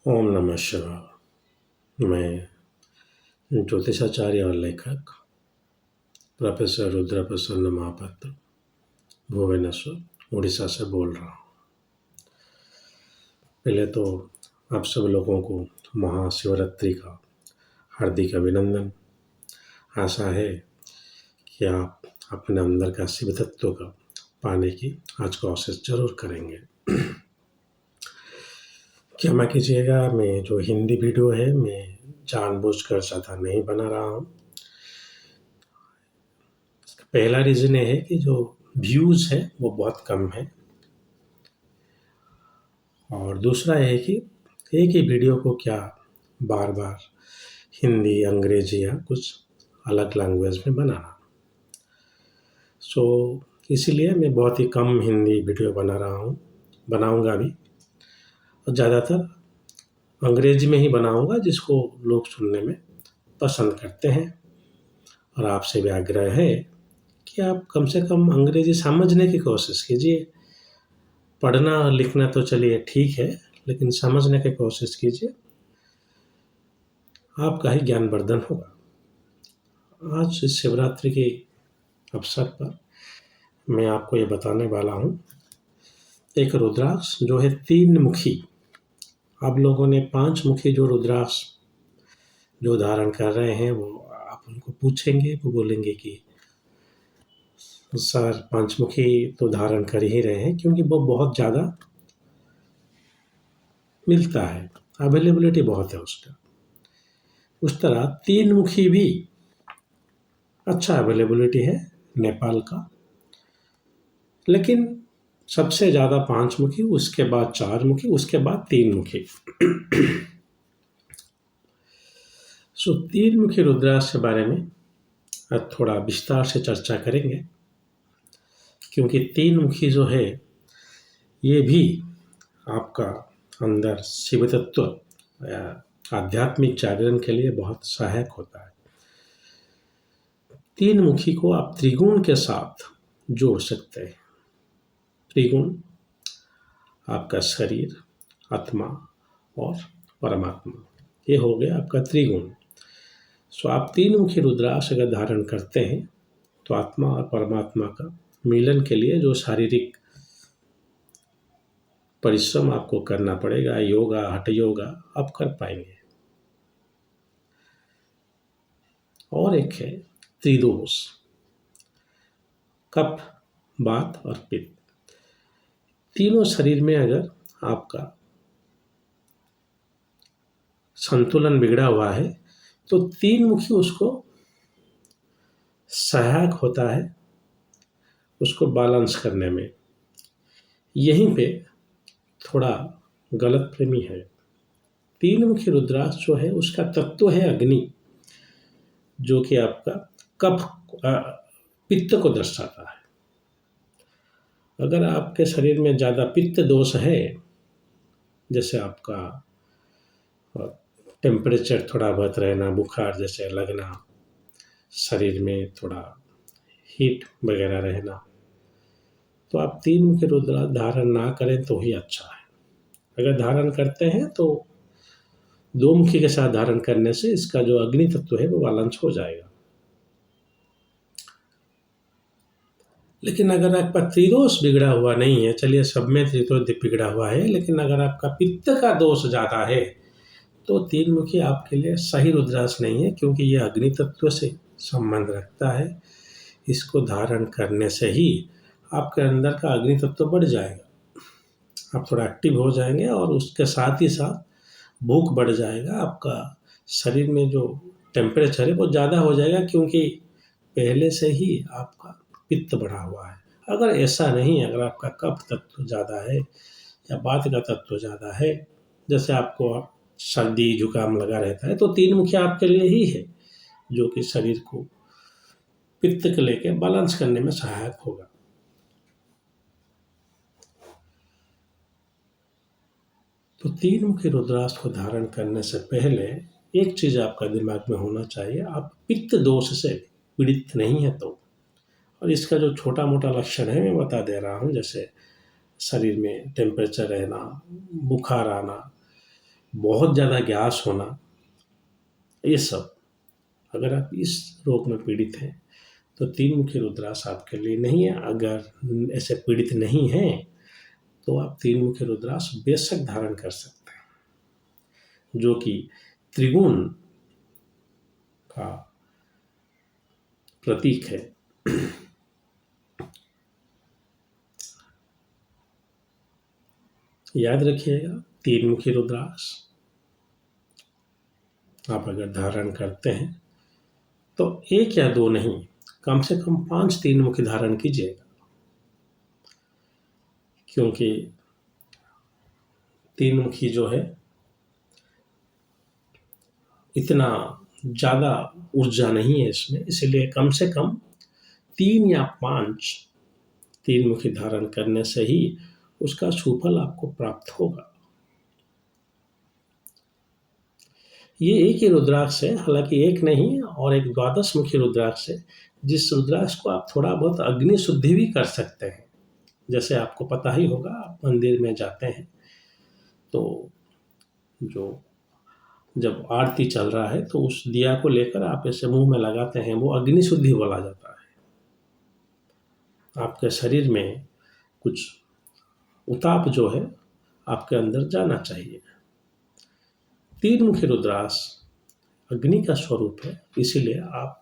ओम नमः शिवाय। मैं ज्योतिषाचार्य और लेखक प्रोफेसर रुद्र प्रसन्न महापात्र भुवनेश्वर उड़ीसा से बोल रहा हूँ। पहले तो आप सब लोगों को महाशिवरात्रि का हार्दिक अभिनंदन। आशा है कि आप अपने अंदर का शिव तत्व का पाने की आज कोशिश जरूर करेंगे। क्षमा कीजिएगा, मैं जो हिंदी वीडियो है मैं जानबूझकर ज़्यादा नहीं बना रहा हूँ। पहला रीज़न ये है कि जो व्यूज़ है वो बहुत कम है, और दूसरा है कि एक ही वीडियो को क्या बार बार हिंदी, अंग्रेजी या कुछ अलग लैंग्वेज में बनाना। इसीलिए मैं बहुत ही कम हिंदी वीडियो बना रहा हूँ, बनाऊँगा भी, और ज़्यादातर अंग्रेजी में ही बनाऊँगा जिसको लोग सुनने में पसंद करते हैं। और आपसे भी आग्रह है कि आप कम से कम अंग्रेजी समझने की कोशिश कीजिए। पढ़ना और लिखना तो चलिए ठीक है, लेकिन समझने की कोशिश कीजिए, आपका ही ज्ञानवर्धन होगा। आज इस शिवरात्रि के अवसर पर मैं आपको ये बताने वाला हूँ एक रुद्राक्ष जो है 3 मुखी। आप लोगों ने 5 मुखी जो रुद्राक्ष जो धारण कर रहे हैं वो आप उनको पूछेंगे, वो बोलेंगे कि सर 5 मुखी तो धारण कर ही रहे हैं, क्योंकि वो बहुत ज़्यादा मिलता है, अवेलेबिलिटी बहुत है उसका। उस तरह 3 मुखी भी अच्छा अवेलेबिलिटी है नेपाल का, लेकिन सबसे ज़्यादा 5 मुखी, उसके बाद 4 मुखी, उसके बाद 3 मुखी। 3 मुखी रुद्राक्ष के बारे में आज थोड़ा विस्तार से चर्चा करेंगे, क्योंकि 3 मुखी जो है ये भी आपका अंदर शिव तत्व या आध्यात्मिक जागरण के लिए बहुत सहायक होता है। 3 मुखी को आप त्रिगुण के साथ जोड़ सकते हैं। त्रिगुण आपका शरीर, आत्मा और परमात्मा, ये हो गया आपका त्रिगुण। आप 3 मुखी रुद्राक्ष अगर धारण करते हैं तो आत्मा और परमात्मा का मिलन के लिए जो शारीरिक परिश्रम आपको करना पड़ेगा, योगा, हठ योगा, आप कर पाएंगे। और एक है त्रिदोष, कफ, वात और पित्त। तीनों शरीर में अगर आपका संतुलन बिगड़ा हुआ है तो 3 मुखी उसको सहायक होता है, उसको बैलेंस करने में। यहीं पे थोड़ा गलतफहमी है। 3 मुखी रुद्राक्ष जो है उसका तत्व है अग्नि, जो कि आपका कफ, पित्त को दर्शाता है। अगर आपके शरीर में ज़्यादा पित्त दोष है, जैसे आपका टेम्परेचर थोड़ा बहुत रहना, बुखार जैसे लगना, शरीर में थोड़ा हीट वगैरह रहना, तो आप 3 मुखी रुद्राक्ष धारण ना करें तो ही अच्छा है। अगर धारण करते हैं तो 2 मुखी के साथ धारण करने से इसका जो अग्नि तत्व है वो बैलेंस हो जाएगा। लेकिन अगर आपका त्रिदोष बिगड़ा हुआ नहीं है, चलिए सब में त्रिदोष बिगड़ा हुआ है, लेकिन अगर आपका पित्त का दोष ज़्यादा है तो 3 मुखी आपके लिए सही रुद्राक्ष नहीं है, क्योंकि ये अग्नि तत्व से संबंध रखता है। इसको धारण करने से ही आपके अंदर का अग्नि तत्व बढ़ जाएगा, आप थोड़ा एक्टिव हो जाएंगे, और उसके साथ ही साथ भूख बढ़ जाएगा। आपका शरीर में जो टेम्परेचर है वो ज़्यादा हो जाएगा, क्योंकि पहले से ही आपका पित्त बढ़ा हुआ है। अगर ऐसा नहीं, अगर आपका कफ तत्व ज़्यादा है या वात का तत्व ज़्यादा है, जैसे आपको सर्दी जुकाम लगा रहता है, तो 3 मुखी आपके लिए ही है, जो कि शरीर को पित्त को लेकर बैलेंस करने में सहायक होगा। तो 3 मुखी रुद्राक्ष को धारण करने से पहले एक चीज़ आपका दिमाग में होना चाहिए, आप पित्त दोष से पीड़ित नहीं है तो। और इसका जो छोटा मोटा लक्षण है मैं बता दे रहा हूँ, जैसे शरीर में टेम्परेचर रहना, बुखार आना, बहुत ज़्यादा गैस होना, ये सब, अगर आप इस रोग में पीड़ित हैं तो तीन मुखी रुद्राक्ष आपके लिए नहीं है। अगर ऐसे पीड़ित नहीं हैं तो आप तीन मुखी रुद्राक्ष बेशक धारण कर सकते हैं, जो कि त्रिगुण का प्रतीक है। याद रखिएगा, तीन मुखी रुद्राक्ष आप अगर धारण करते हैं तो एक या दो नहीं, कम से कम 5 तीन मुखी धारण कीजिएगा, क्योंकि तीन मुखी जो है इतना ज़्यादा ऊर्जा नहीं है इसमें, इसलिए कम से कम 3 या 5 तीन मुखी धारण करने से ही उसका सुफल आपको प्राप्त होगा। ये एक ही रुद्राक्ष है, हालांकि एक नहीं और एक द्वादश मुखी रुद्राक्ष है, जिस रुद्राक्ष को आप थोड़ा बहुत अग्नि शुद्धि भी कर सकते हैं। जैसे आपको पता ही होगा, आप मंदिर में जाते हैं तो जो जब आरती चल रहा है तो उस दिया को लेकर आप ऐसे मुंह में लगाते हैं, वो अग्नि शुद्धि बोला जाता है। आपके शरीर में कुछ उताप जो है आपके अंदर जाना चाहिए। तीन मुखी रुद्राक्ष अग्नि का स्वरूप है, इसीलिए आप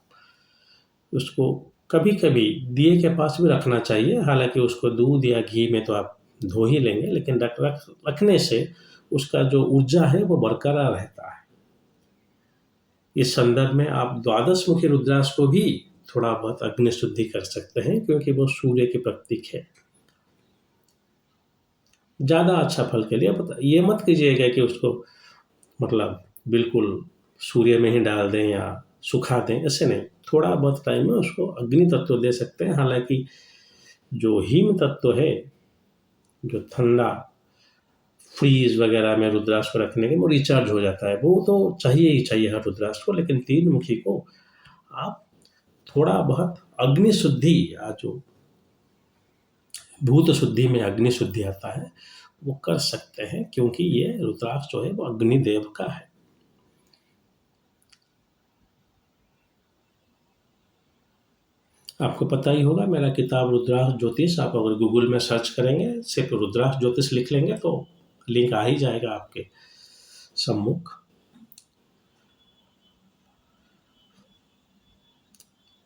उसको कभी कभी दिए के पास भी रखना चाहिए। हालांकि उसको दूध या घी में तो आप धो ही लेंगे, लेकिन रखने से उसका जो ऊर्जा है वो बरकरार रहता है। इस संदर्भ में आप द्वादश मुखी रुद्राक्ष को भी थोड़ा बहुत अग्नि शुद्धि कर सकते हैं, क्योंकि वो सूर्य की प्रतीक है। ज़्यादा अच्छा फल के लिए ये मत कीजिएगा कि उसको मतलब बिल्कुल सूर्य में ही डाल दें या सुखा दें, ऐसे नहीं। थोड़ा बहुत टाइम में उसको अग्नि तत्व दे सकते हैं। हालांकि जो हिम तत्व है, जो ठंडा फ्रीज वगैरह में रुद्राक्ष को रखने के वो रिचार्ज हो जाता है, वो तो चाहिए ही चाहिए हर रुद्राक्ष को। लेकिन तीन मुखी को आप थोड़ा बहुत अग्नि शुद्धि या जो भूत शुद्धि में अग्नि शुद्धि आता है वो कर सकते हैं, क्योंकि ये रुद्राक्ष जो है वो अग्निदेव का है। आपको पता ही होगा, मेरा किताब रुद्राक्ष ज्योतिष, आप अगर गूगल में सर्च करेंगे, सिर्फ रुद्राक्ष ज्योतिष लिख लेंगे तो लिंक आ ही जाएगा आपके सम्मुख।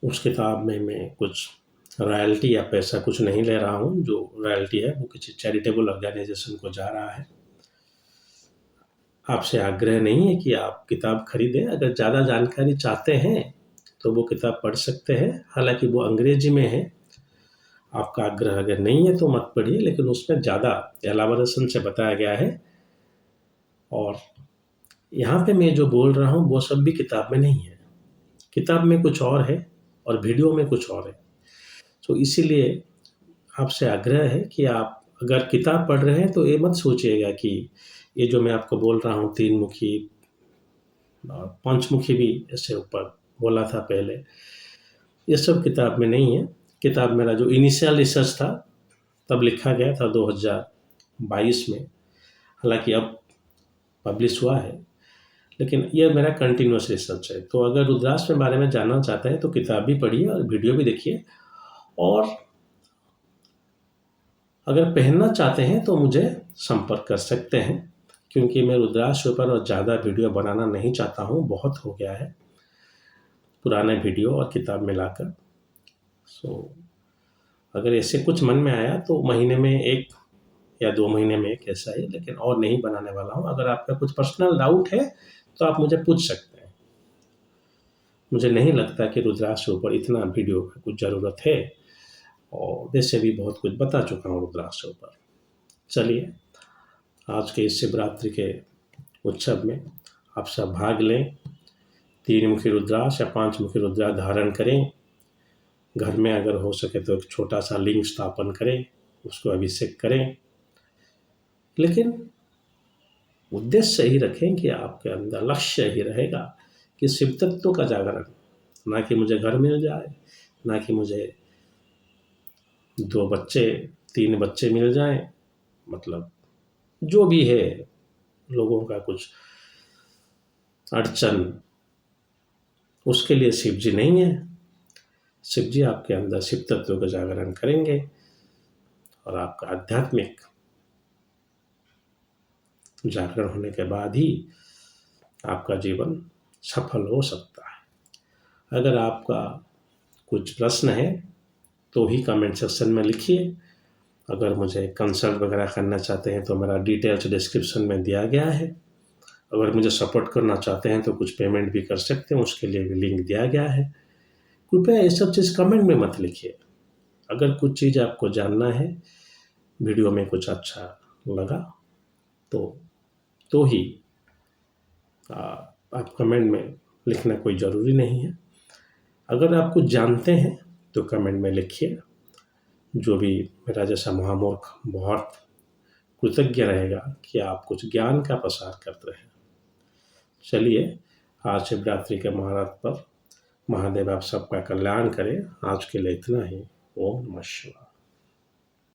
उस किताब में मैं कुछ रॉयल्टी या पैसा कुछ नहीं ले रहा हूँ। जो रॉयल्टी है वो किसी चैरिटेबल ऑर्गेनाइजेशन को जा रहा है। आपसे आग्रह नहीं है कि आप किताब खरीदें। अगर ज़्यादा जानकारी चाहते हैं तो वो किताब पढ़ सकते हैं, हालांकि वो अंग्रेजी में है। आपका आग्रह अगर नहीं है तो मत पढ़िए, लेकिन उसमें ज़्यादा एलाबोरेशन से बताया गया है। और यहाँ पे मैं जो बोल रहा हूँ वो सब भी किताब में नहीं है। किताब में कुछ और है और वीडियो में कुछ और है। तो इसीलिए आपसे आग्रह है कि आप अगर किताब पढ़ रहे हैं तो ये मत सोचिएगा कि ये जो मैं आपको बोल रहा हूँ तीन मुखी और पंचमुखी भी ऐसे ऊपर बोला था पहले, ये सब किताब में नहीं है। किताब मेरा जो इनिशियल रिसर्च था तब लिखा गया था 2022 में, हालांकि अब पब्लिश हुआ है, लेकिन ये मेरा कंटिन्यूस रिसर्च है। तो अगर रुद्राक्ष के बारे में जानना चाहते हैं तो किताब भी पढ़िए और वीडियो भी देखिए। और अगर पहनना चाहते हैं तो मुझे संपर्क कर सकते हैं, क्योंकि मैं रुद्राक्ष के ऊपर और ज़्यादा वीडियो बनाना नहीं चाहता हूँ। बहुत हो गया है पुराने वीडियो और किताब मिलाकर। अगर ऐसे कुछ मन में आया तो महीने में 1 या 2 महीने में एक ऐसा ही, लेकिन और नहीं बनाने वाला हूँ। अगर आपका कुछ पर्सनल डाउट है तो आप मुझे पूछ सकते हैं। मुझे नहीं लगता कि रुद्राक्ष के ऊपर इतना वीडियो की कुछ ज़रूरत है, और वैसे भी बहुत कुछ बता चुका हूँ रुद्राक्ष के ऊपर। चलिए, आज के इस शिवरात्रि के उत्सव में आप सब भाग लें। 3 मुखी रुद्राक्ष या 5 मुखी रुद्राक्ष धारण करें। घर में अगर हो सके तो एक छोटा सा लिंग स्थापन करें, उसको अभिषेक करें, लेकिन उद्देश्य ही रखें कि आपके अंदर लक्ष्य ही रहेगा कि शिव तत्व का जागरण, ना कि मुझे घर मिल जाए, ना कि मुझे 2 बच्चे 3 बच्चे मिल जाएं, मतलब जो भी है लोगों का कुछ अड़चन, उसके लिए शिव जी नहीं है। शिव जी आपके अंदर शिव तत्व का जागरण करेंगे और आपका आध्यात्मिक जागरण होने के बाद ही आपका जीवन सफल हो सकता है। अगर आपका कुछ प्रश्न है तो ही कमेंट सेक्शन में लिखिए। अगर मुझे कंसल्ट वगैरह करना चाहते हैं तो मेरा डिटेल्स डिस्क्रिप्शन में दिया गया है। अगर मुझे सपोर्ट करना चाहते हैं तो कुछ पेमेंट भी कर सकते हैं, उसके लिए भी लिंक दिया गया है। कृपया ये सब चीज़ कमेंट में मत लिखिए। अगर कुछ चीज़ आपको जानना है, वीडियो में कुछ अच्छा लगा तो ही आप कमेंट में लिखना कोई ज़रूरी नहीं है। अगर आप कुछ जानते हैं तो कमेंट में लिखिए। जो भी मेरा जैसा महामूर्ख बहुत कृतज्ञ रहेगा कि आप कुछ ज्ञान का प्रसार करते हैं। चलिए, आज शिवरात्रि के मुहूर्त पर महादेव आप सबका कल्याण करें। आज के लिए इतना ही। ओम नमः शिवाय।